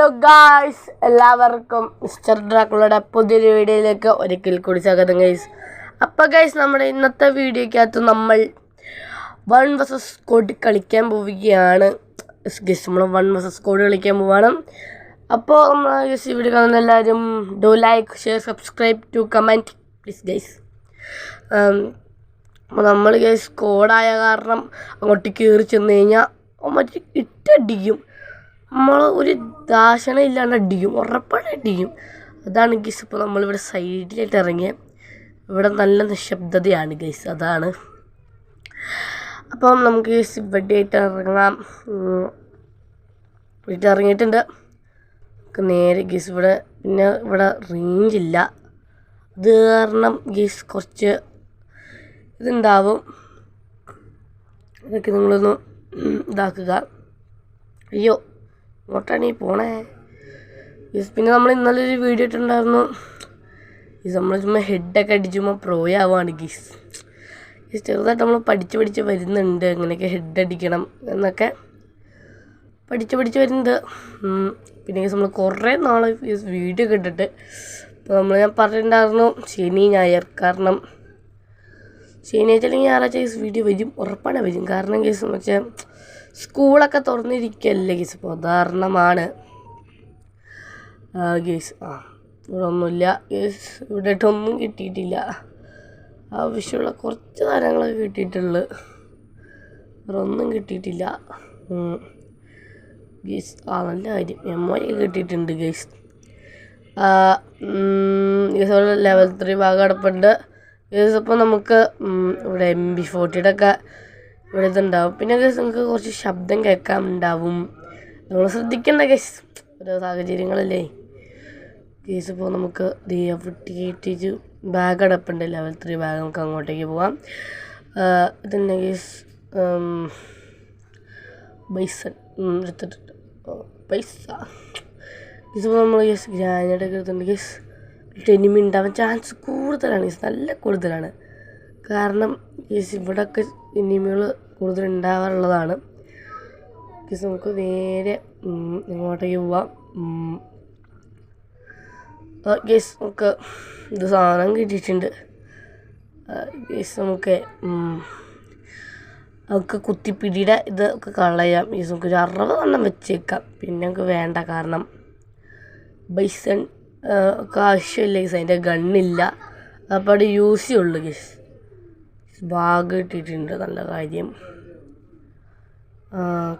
Hello guys, എല്ലാവർക്കും mister ഡ്രാക്കുളയുടെ പുതിയൊരു വീഡിയോയിലേക്ക് ഒരിക്കൽ കൂടി സ്വാഗതം ഗൈസ്. അപ്പോൾ ഗൈസ്, നമ്മുടെ ഇന്നത്തെ വീഡിയോയ്ക്കകത്ത് നമ്മൾ 1 vs സ്ക്വാഡ് കളിക്കാൻ പോവുകയാണ്. ഗൈസ്, നമ്മൾ 1 vs സ്ക്വാഡ് കളിക്കാൻ പോവുകയാണ്. അപ്പോൾ നമ്മൾ ഗൈസ് ഈ വീഡിയോ കാണുന്ന എല്ലാവരും do like, share, subscribe to comment please guys. അപ്പോൾ നമ്മൾ ഗൈസ് സ്ക്വാഡായ കാരണം അങ്ങോട്ട് കയറി ചെന്ന് കഴിഞ്ഞാൽ മറ്റേ ഇട്ടടിക്കും. നമ്മൾ ഒരു ദാശന ഇല്ലാണ്ട് അടിക്കും, ഉറപ്പാണ് അടിക്കും. അതാണ് ഗൈസ്. ഇപ്പോൾ നമ്മളിവിടെ സൈഡിലായിട്ട് ഇറങ്ങിയ ഇവിടെ നല്ല നിശബ്ദതയാണ് ഗൈസ്, അതാണ്. അപ്പം നമുക്ക് ഗൈസ് ഇവിടെ ആയിട്ട് ഇറങ്ങാം. വീട്ടിൽ ഇറങ്ങിയിട്ടുണ്ട്. നമുക്ക് നേരെ ഗൈസ് പിന്നെ ഇവിടെ റേഞ്ചില്ല. അത് കാരണം ഗൈസ് കുറച്ച് ഇതുണ്ടാവും. ഇതൊക്കെ നിങ്ങളൊന്ന് ഇതാക്കുക. അയ്യോ, ഇങ്ങോട്ടാണ് ഈ പോണേ. പിന്നെ നമ്മൾ ഇന്നലെ ഒരു വീഡിയോ ഇട്ടുണ്ടായിരുന്നു. നമ്മൾ ചുമ്മാ ഹെഡൊക്കെ അടിച്ചുമ്പോൾ പ്രോ ആവുകയാണ് ഗീസ്. ചെറുതായിട്ട് നമ്മൾ പഠിച്ച് വരുന്നുണ്ട്, എങ്ങനെയൊക്കെ ഹെഡ് അടിക്കണം എന്നൊക്കെ പഠിച്ച് വരുന്നുണ്ട്. പിന്നെ നമ്മൾ കുറേ നാൾ വീഡിയോ ഒക്കെ ഇട്ടിട്ട് ഇപ്പോൾ ഞാൻ പറഞ്ഞിട്ടുണ്ടായിരുന്നു ശനി ഞായർ. കാരണം ശനിയാഴ്ച അല്ലെങ്കിൽ ഞായറാഴ്ച കേസ് വീഡിയോ വരും, ഉറപ്പാണ് വരും. കാരണം കേസ് വെച്ചാൽ സ്കൂളൊക്കെ തുറന്നിരിക്കുകയല്ലേ കേസ്, ഇപ്പോൾ ഉദാഹരണമാണ് കേസ്. ഇവിടെ ഒന്നുമില്ല കേസ്, ഇവിടെ ഇട്ടൊന്നും കിട്ടിയിട്ടില്ല. ആവശ്യമുള്ള കുറച്ച് സാധനങ്ങളൊക്കെ കിട്ടിയിട്ടുള്ളു, വേറെ ഒന്നും കിട്ടിയിട്ടില്ല ഗേസ്. നല്ല കാര്യം, മെമ്മോയൊക്കെ കിട്ടിയിട്ടുണ്ട് ഗേസ്. ഗേസ് ലെവൽ 3 ഭാഗം അടപ്പുണ്ട് ഗേസ്. അപ്പോൾ നമുക്ക് ഇവിടെ MB40 ഒക്കെ ഇവിടെ ഇതുണ്ടാവും. പിന്നെ ഗേസ് നമുക്ക് കുറച്ച് ശബ്ദം കേൾക്കാനുണ്ടാവും, നമ്മൾ ശ്രദ്ധിക്കേണ്ട ഗേസ്, ഓരോ സാഹചര്യങ്ങളല്ലേ ഗേസ്. ഇപ്പോൾ നമുക്ക് DF-88 ബാഗ് അടപ്പുണ്ട്, ലെവൽ 3 ബാഗ്. നമുക്ക് അങ്ങോട്ടേക്ക് പോകാം. ഇതന്നെ ഗേസ് ബൈസൺ എടുത്തിട്ടുണ്ട്, പൈസ ഗേസ്. ഇപ്പോൾ നമ്മൾ ഗേസ് ഗ്രാനേഡൊക്കെ എടുത്തിട്ടുണ്ട് ഗേസ്. എനിമി ഉണ്ടാവാൻ ചാൻസ് കൂടുതലാണ് ഗേസ്, നല്ല കൂടുതലാണ്. കാരണം ഗേസ് ഇവിടെയൊക്കെ എനിമികൾ കൂടുതൽ ഉണ്ടാവാറുള്ളതാണ് ഗേസ്. നമുക്ക് നേരെ ഇങ്ങോട്ടേക്ക് പോവാം ഗേസ്. നമുക്ക് ഇത് സാധനം കിട്ടിയിട്ടുണ്ട് ഗേസ്. നമുക്ക് കുത്തിപ്പിടിയുടെ ഇത് ഒക്കെ കളയാം ഗേസ്. നമുക്കൊരു 60 വെച്ചേക്കാം. പിന്നെ നമുക്ക് വേണ്ട, കാരണം ബൈസൺ ഒക്കെ ആവശ്യമില്ല ഗേസ്, അതിൻ്റെ ഗണ്ണില്ല. അപ്പോൾ അവിടെ യൂസ് ചെയ്യുള്ളൂ ഗേസ്. ബാഗ് കിട്ടിയിട്ടുണ്ട്, നല്ല കാര്യം.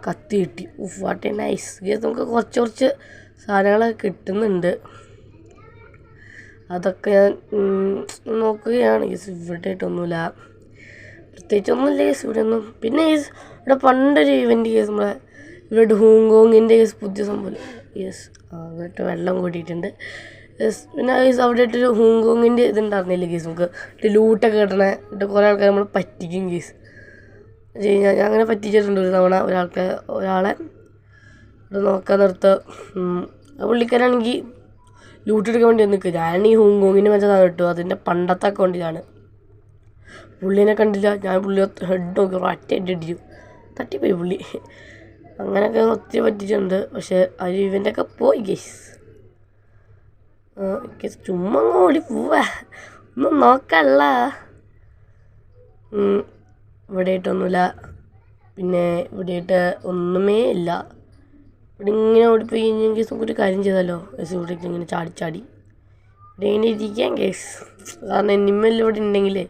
കത്തി കിട്ടി, വാട്ട് എ നൈസ് ഗേസ്. നമുക്ക് കുറച്ച് സാധനങ്ങളൊക്കെ കിട്ടുന്നുണ്ട്, അതൊക്കെ ഞാൻ നോക്കുകയാണ് ഗേസ്. ഇവിടെ ആയിട്ടൊന്നുമില്ല, പ്രത്യേകിച്ചൊന്നുമില്ല ഗേസ് ഇവിടെ ഒന്നും. പിന്നെ ഗേസ് ഇവിടെ പണ്ടൊരു ഇവൻ്റ് കേസ്, നമ്മളെ ഇവിടെ ഹോങ്കോങ്ങിൻ്റെ കേസ് പുതിയ സംഭവം യെസ്. ഇവിടെ വെള്ളം കൂട്ടിയിട്ടുണ്ട് യെസ്. പിന്നെ ഗേസ് അവിടെ ഇട്ടൊരു ഹോങ്കോങ്ങിൻ്റെ ഇതുണ്ടായിരുന്നില്ല ഗേസ്, നമുക്ക് ലൂട്ടൊക്കെ കിട്ടണേ. എന്നിട്ട് കുറേ ആൾക്കാർ നമ്മൾ പറ്റിക്കും ഗേസ്. ഞാൻ അങ്ങനെ പറ്റിച്ചിട്ടുണ്ട് ഒരു തവണ ഒരാളെ ഇവിടെ നോക്കാൻ നിർത്ത്. പുള്ളിക്കാരാണെങ്കിൽ ലൂട്ടെടുക്കാൻ വേണ്ടി നിൽക്കുക. ഞാൻ ഈ ഹോങ്കോങ്ങിൻ്റെ വെച്ചതാണ് കിട്ടും, അതിൻ്റെ പണ്ടത്തെ അക്കൗണ്ടിലാണ്. പുള്ളിനെ കണ്ടില്ല, ഞാൻ പുള്ളി ഹെഡ് നോക്കി ഒറ്റ അടിച്ചു, തട്ടിപ്പോയി പുള്ളി. അങ്ങനെയൊക്കെ ഒത്തിരി പറ്റിച്ചിട്ടുണ്ട്. പക്ഷേ ആ ഇവൻ്റെയൊക്കെ പോയി ഗേസ്. ചുമ്മാ ഓടി പോവാ, ഒന്നും നോക്കല്ല. ഇവിടെ ആയിട്ടൊന്നുമില്ല, പിന്നെ ഇവിടെ ആയിട്ട് ഒന്നുമേ ഇല്ല. ഇവിടെ ഇങ്ങനെ ഓടിപ്പോയി കഴിഞ്ഞാൽ കേസ് നമുക്കൊരു കാര്യം ചെയ്താലോ കേസ്. ഇവിടേക്ക് ഇങ്ങനെ ചാടി ഇവിടെ ഇങ്ങനെ ഇരിക്കാം കേസ്. കാരണം എനിമൽ ഇവിടെ ഉണ്ടെങ്കിലേ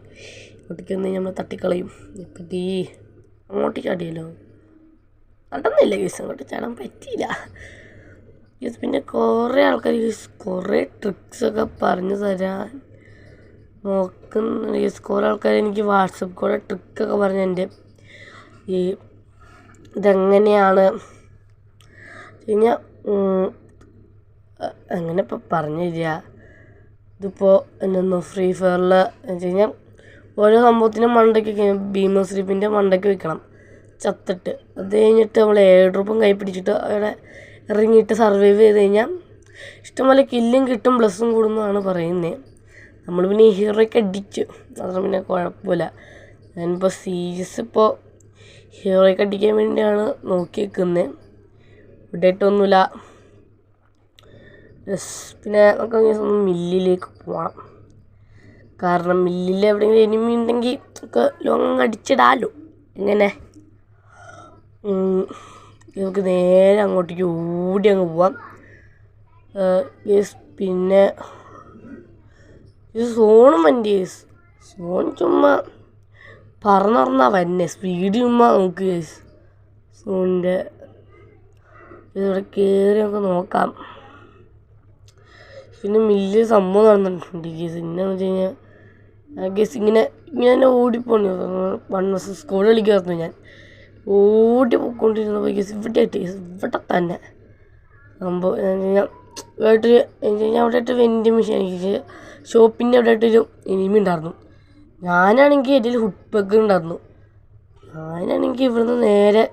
ഇങ്ങോട്ടേക്ക് വന്ന് നമ്മൾ തട്ടിക്കളയും. ഇപ്പത്തി അങ്ങോട്ട് ചാടിയല്ലോ, നടന്നില്ല കേസ്, അങ്ങോട്ട് ചാടാൻ പറ്റിയില്ല കേസ്. പിന്നെ കുറേ ആൾക്കാർ കേസ് കുറേ ട്രിക്സൊക്കെ പറഞ്ഞു തരാൻ നോക്കുന്നുണ്ട് കേസ്. കുറേ ആൾക്കാർ എനിക്ക് വാട്സപ്പ് കൂടെ ട്രിക്കൊക്കെ പറഞ്ഞ് എൻ്റെ ഈ ഇതെങ്ങനെയാണ് കഴിഞ്ഞാൽ അങ്ങനെ ഇപ്പോൾ പറഞ്ഞു തരിക. ഇതിപ്പോൾ എന്നൊന്ന് ഫ്രീ ഫയറിൽ വെച്ച് കഴിഞ്ഞാൽ ഓരോ സംഭവത്തിനും മണ്ടയ്ക്ക് ഭീമ സ്ലീപ്പിൻ്റെ മണ്ടയ്ക്ക് വെക്കണം ചത്തിട്ട്. അത് കഴിഞ്ഞിട്ട് നമ്മൾ എയർ ഡ്രോപ്പും കൈ പിടിച്ചിട്ട് അവിടെ ഇറങ്ങിയിട്ട് സർവൈവ് ചെയ്ത് കഴിഞ്ഞാൽ ഇഷ്ടംപോലെ കില്ലും കിട്ടും, പ്ലസ്സും കൂടുന്നതാണ് പറയുന്നത്. നമ്മൾ പിന്നെ ഈ ഹീറോയ്ക്ക് അടിച്ചു, അത്ര പിന്നെ കുഴപ്പമില്ല. ഞാനിപ്പോൾ സീരീസ് ഇപ്പോൾ ഹീറോയ്ക്ക് അടിക്കാൻ വേണ്ടിയാണ് നോക്കി വെക്കുന്നത്. ഇവിടെ ഇട്ടൊന്നുമില്ല. യെസ്. പിന്നെ നമുക്ക് കേസ് ഒന്ന് മില്ലിലേക്ക് പോകണം. കാരണം മില്ലിൽ എവിടെയെങ്കിലും എനിമി ഉണ്ടെങ്കിൽ ഒക്കെ ലോങ് അടിച്ചിടാലോ. എങ്ങനെ നമുക്ക് നേരെ അങ്ങോട്ടേക്ക് ഓടി അങ്ങ് പോവാം. യെസ്. പിന്നെ ഇത് സോണും വണ്ടി കേസ്. സോൺ ചുമ്മാ പറന്നറന്നാ വന്നെ സ്പീഡ് ചുമ്മാ നോക്ക് കേസ്. സോണിൻ്റെ ഇതിവിടെ കയറി നമുക്ക് നോക്കാം. പിന്നെ മില്ല് സംഭവം നടന്നിട്ടുണ്ട് കേസ്. എന്നാന്ന് വെച്ച് കഴിഞ്ഞാൽ കേസ് ഇങ്ങനെ തന്നെ ഓടിപ്പോണു. 1 vs സ്കോഡ് കളിക്കായിരുന്നു ഞാൻ. ഓടി പോയിക്കൊണ്ടിരുന്നപ്പോൾ കേസ് ഇവിടെ ആയിട്ട് കേസ് ഇവിടെ തന്നെ സംഭവം ഞാൻ അവിടെ ആയിട്ട് വെൻഡ് മെഷീൻ എനിക്ക് ഷോപ്പിൻ്റെ അവിടെ ആയിട്ടൊരു എനിമി ഉണ്ടായിരുന്നു. ഞാനാണെങ്കിൽ എൻ്റെ ഹുഡ് പെക്കർ ഉണ്ടായിരുന്നു. ഞാനാണെങ്കിൽ ഇവിടുന്ന് നേരെ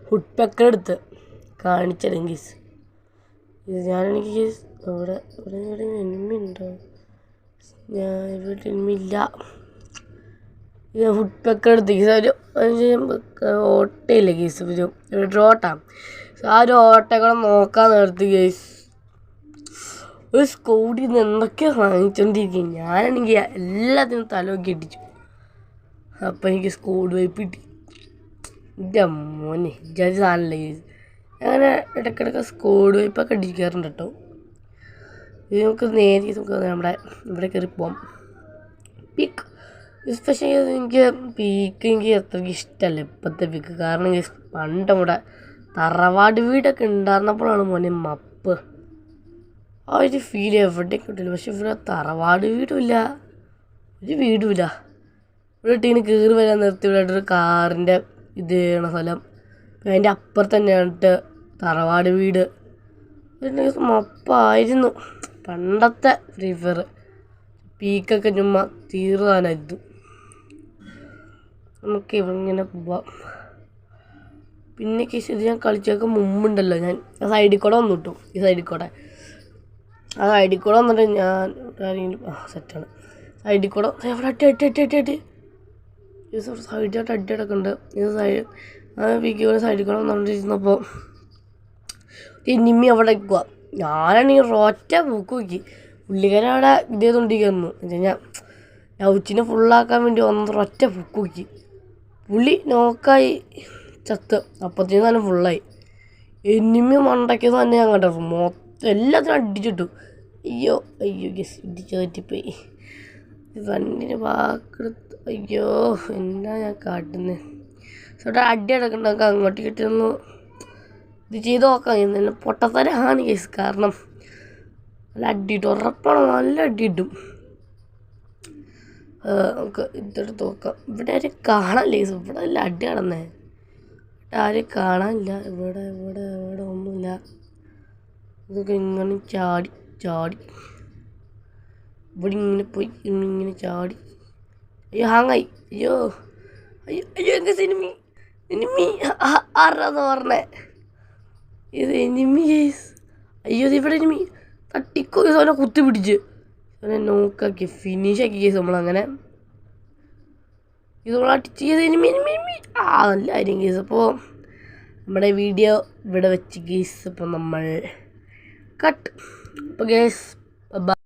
ഹുഡ് പെക്കർ എടുത്ത് കാണിച്ചത് കേസ്. ഞാനാണെങ്കിൽ കേസ് ഇവിടെ എനിമി ഉണ്ടോ? ഞാൻ ഇവിടെ എനിമി ഇല്ല. ഹുഡ് പെക്കർ എടുത്ത് കേസ് ഒരു ഓട്ടയില്ല കേസ്. ഒരു ഓട്ടാണ്. ആ ഒരു ഓട്ടകളെ നോക്കാൻ നേരത്ത് കേസ് ഒരു സ്കോഡിൽ നിന്ന് എന്തൊക്കെയോ വാങ്ങിച്ചോണ്ടിരിക്കും. ഞാനാണെങ്കിൽ എല്ലാത്തിനും തലമൊക്കെ ഇടിച്ചു. അപ്പം എനിക്ക് സ്കോഡ് വൈപ്പ് കിട്ടി. എൻ്റെ മോനെ ജഡ്ജ് സാധനമല്ല കേസ്. അങ്ങനെ ഇടയ്ക്കിടയ്ക്ക് സ്കോഡ് വൈപ്പൊക്കെ അടിക്കാറുണ്ട് കേട്ടോ. ഇത് നമുക്ക് നേരെ നമുക്ക് നമ്മുടെ ഇവിടെ കയറി പോവാം. പീക്ക് പക്ഷേ എനിക്ക് പീക്ക് അത്രയ്ക്ക് ഇഷ്ടമല്ല ഇപ്പോഴത്തെ പീക്ക്. കാരണം പണ്ട് നമ്മുടെ തറവാട് വീടൊക്കെ ഉണ്ടായിരുന്നപ്പോഴാണ് മോനെ മപ്പ്. ആ ഒരു ഫീൽ എവിടെയും കിട്ടില്ല. പക്ഷെ ഇവിടെ തറവാട് വീടുമില്ല, ഒരു വീടുമില്ല. ഇവിടെ ടീന് കയറി വരാൻ നിർത്തി ഇവിടെ ഒരു കാറിൻ്റെ ഇത് ചെയ്യണ സ്ഥലം. അതിൻ്റെ അപ്പുറത്ത് തന്നെയാണ് തറവാട് വീട്. മപ്പായിരുന്നു പണ്ടത്തെ ഫ്രീ ഫയർ. പീക്കൊക്കെ ചുമ്മാ തീർന്നാനായിരുന്നു. നമുക്ക് ഇങ്ങനെ പോവാം. പിന്നെ കേസ് ഇത് ഞാൻ കളിച്ചൊക്കെ മുമ്പുണ്ടല്ലോ, ഞാൻ ആ സൈഡിൽ കൂടെ വന്നു കിട്ടും. ഈ സൈഡിൽ കൂടെ വന്നിട്ട് ഞാൻ സെറ്റാണ്. സൈഡിൽ കൂടെ എവിടെ അടി സൈഡിലോട്ട് അടിയൊക്കെ ഉണ്ട്. ഇത് പീക്ക് സൈഡിൽ കൂടെ വന്നുകൊണ്ടിരുന്നപ്പോൾ എനിമി അവിടെ നിൽക്കുക. ഞാനാണെങ്കിൽ ഒറ്റ പൂക്ക് നോക്കി പുള്ളിക്കാരൻ അവിടെ ഇത് ചെയ്തുകൊണ്ടിരിക്കുന്നു. എന്ന് വെച്ച് കഴിഞ്ഞാൽ ലൗച്ചിനെ ഫുള്ളാക്കാൻ വേണ്ടി ഒറ്റ പൂക്ക് നോക്കി. പുള്ളി നോക്കായി ചത്ത്. അപ്പത്തേനും തന്നെ ഫുള്ളായി. എനിമി മണ്ടയ്ക്കുന്നത് തന്നെ ഞാൻ കണ്ടു. മൊത്തം എല്ലാത്തിനും അടിച്ചിട്ടു. അയ്യോ ഗസ് ഇടിച്ച് തെറ്റിപ്പോയി. വണ്ടിന് വാക്കെടുത്ത് അയ്യോ എന്നാ ഞാൻ കാട്ടുന്നത്. ചേട്ടാ അടി അടക്കണ്ട. നമുക്ക് അങ്ങോട്ട് കിട്ടിയൊന്ന് ഇത് ചെയ്ത് നോക്കാം. എന്നെ പൊട്ടത്തരാണ് കേസ്. കാരണം നല്ല അടിയിട്ടു ഉറപ്പാണ്. നല്ല അടിയിട്ടും നമുക്ക് ഇതെടുത്ത് നോക്കാം. ഇവിടെ ആരും കാണാനില്ല കേസ്. ഇവിടെ നല്ല അടി നടന്നേ. ഇവിടെ ആരും കാണാനില്ല. ഇവിടെ ഒന്നുമില്ല. ഇതൊക്കെ ഇങ്ങനെ ചാടി ഇവിടെ ഇങ്ങനെ പോയി ഇങ്ങനെ ചാടി. അയ്യോ ഹാങ്ങായി. അയ്യോ എങ്കിൽ എനിമി ആരാന്ന് പറഞ്ഞേ. ഇത് എനിമി കേസ്. അയ്യോ ഇത് ഇവിടെ എനിമി തട്ടിക്കോ കേസ്. അവനെ കുത്തി പിടിച്ച് അവനെ നോക്കാക്കി ഫിനിഷാക്കി കേസ്. നമ്മളങ്ങനെ ഇത് നമ്മൾ അടിച്ച് ചെയ്ത് എനിമി നല്ല കാര്യം കേസ്. അപ്പോൾ നമ്മുടെ വീഡിയോ ഇവിടെ വെച്ച് കേസ്. അപ്പോൾ നമ്മൾ കട്ട്. അപ്പോൾ കേസ്